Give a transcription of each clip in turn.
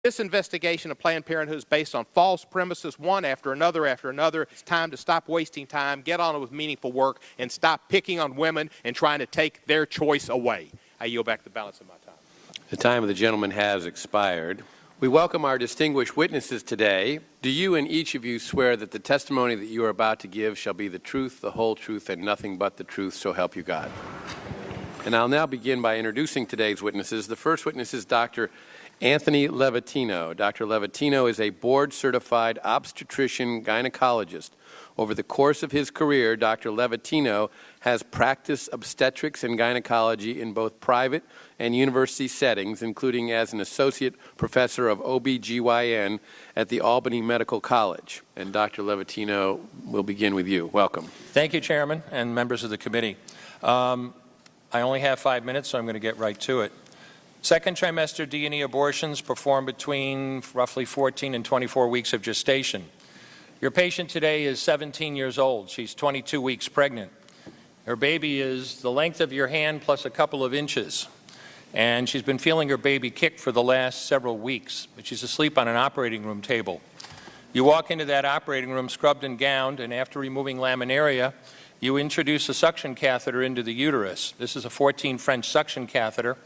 This investigation of Planned Parenthood is based on false premises, one after another after another. It's time to stop wasting time, get on with meaningful work, and stop picking on women and trying to take their choice away. I yield back the balance of my time. The time of the gentleman has expired. We welcome our distinguished witnesses today. Do you and each of you swear that the testimony that you are about to give shall be the truth, the whole truth, and nothing but the truth, so help you God? And I'll now begin by introducing today's witnesses. The first witness is Dr. Anthony Levatino. Dr. Levatino is a board-certified obstetrician gynecologist. Over the course of his career, Dr. Levatino has practiced obstetrics and gynecology in both private and university settings, including as an associate professor of OB/GYN at the Albany Medical College. And Dr. Levatino, we'll begin with you. Welcome. Thank you, Chairman and members of the committee. I only have 5 minutes, so I'm going to get right to it. Second trimester D&E abortions performed between roughly 14 and 24 weeks of gestation. Your patient today is 17 years old. She's 22 weeks pregnant. Her baby is the length of your hand plus a couple of inches. And she's been feeling her baby kick for the last several weeks, but she's asleep on an operating room table. You walk into that operating room scrubbed and gowned, and after removing laminaria, you introduce a suction catheter into the uterus. This is a 14 French suction catheter.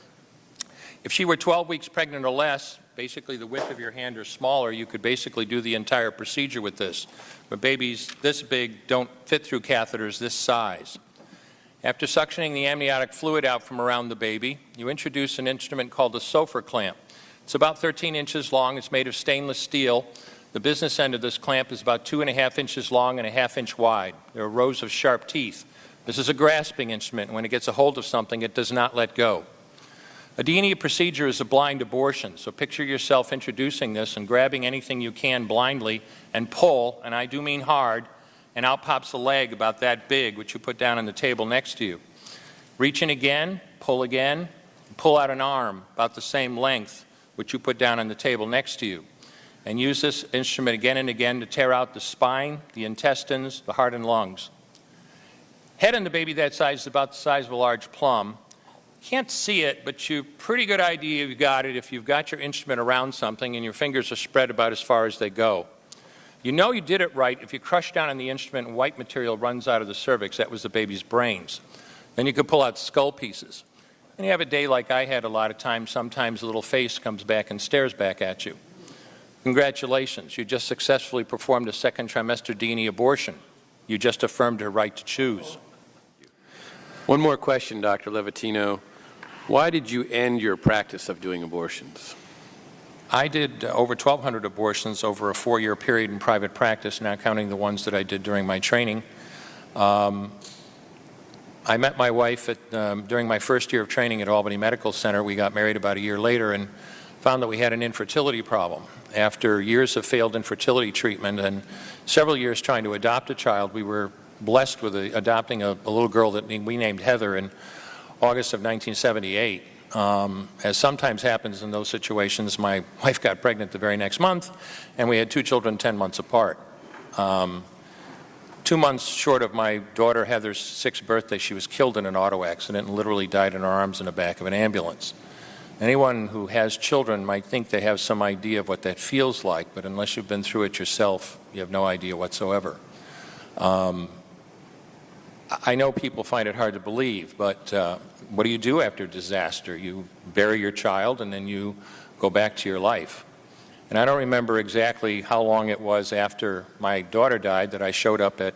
If she were 12 weeks pregnant or less, basically the width of your hand or smaller, you could basically do the entire procedure with this. But babies this big don't fit through catheters this size. After suctioning the amniotic fluid out from around the baby, you introduce an instrument called a Sofer clamp. It's about 13 inches long. It's made of stainless steel. The business end of this clamp is about 2.5 inches long and 1/2 inch wide. There are rows of sharp teeth. This is a grasping instrument. When it gets a hold of something, it does not let go. A D&E procedure is a blind abortion, so picture yourself introducing this and grabbing anything you can blindly and pull, and I do mean hard, and out pops a leg about that big, which you put down on the table next to you. Reach in again, pull out an arm about the same length, which you put down on the table next to you, and use this instrument again and again to tear out the spine, the intestines, the heart and lungs. Head on the baby that size is about the size of a large plum. Can't see it, but you pretty good idea you've got it if you've got your instrument around something and your fingers are spread about as far as they go. You know you did it right if you crush down on the instrument and white material runs out of the cervix. That was the baby's brains. Then you could pull out skull pieces. And you have a day like I had a lot of times. Sometimes a little face comes back and stares back at you. Congratulations, you just successfully performed a second trimester D&E abortion. You just affirmed her right to choose. One more question, Dr. Levatino. Why did you end your practice of doing abortions? I did over 1,200 abortions over a 4-year period in private practice, not counting the ones that I did during my training. I met my wife during my first year of training at Albany Medical Center. We got married about a year later and found that we had an infertility problem. After years of failed infertility treatment and several years trying to adopt a child, we were blessed with adopting a little girl that we named Heather in August of 1978. As sometimes happens in those situations, my wife got pregnant the very next month, and we had 2 children 10 months apart. 2 months short of my daughter Heather's 6th birthday, she was killed in an auto accident and literally died in her arms in the back of an ambulance. Anyone who has children might think they have some idea of what that feels like, but unless you've been through it yourself, you have no idea whatsoever. I know people find it hard to believe, but what do you do after disaster? You bury your child and then you go back to your life. And I don't remember exactly how long it was after my daughter died that I showed up at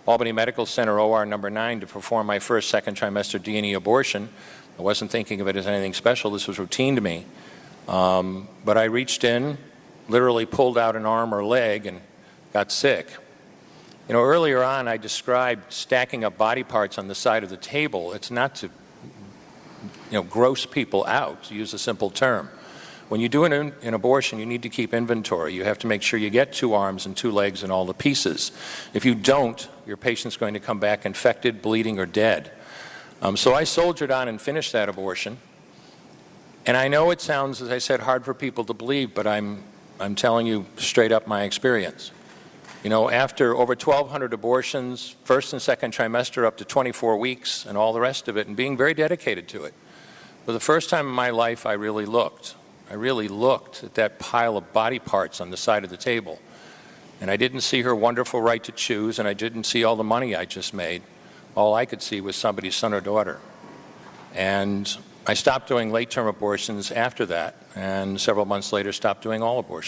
Albany Medical Center OR number 9 to perform my first second trimester D&E abortion. I wasn't thinking of it as anything special. This was routine to me. But I reached in, literally pulled out an arm or leg and got sick. You know, earlier on I described stacking up body parts on the side of the table. It's not to, gross people out, to use a simple term. When you do an abortion, you need to keep inventory. You have to make sure you get 2 arms and 2 legs and all the pieces. If you don't, your patient's going to come back infected, bleeding, or dead. So I soldiered on and finished that abortion. And I know it sounds, as I said, hard for people to believe, but I'm telling you straight up my experience. You know, after over 1,200 abortions, first and second trimester up to 24 weeks and all the rest of it, and being very dedicated to it, for the first time in my life I really looked. I really looked at that pile of body parts on the side of the table. And I didn't see her wonderful right to choose, and I didn't see all the money I just made. All I could see was somebody's son or daughter. And I stopped doing late-term abortions after that, and several months later stopped doing all abortions.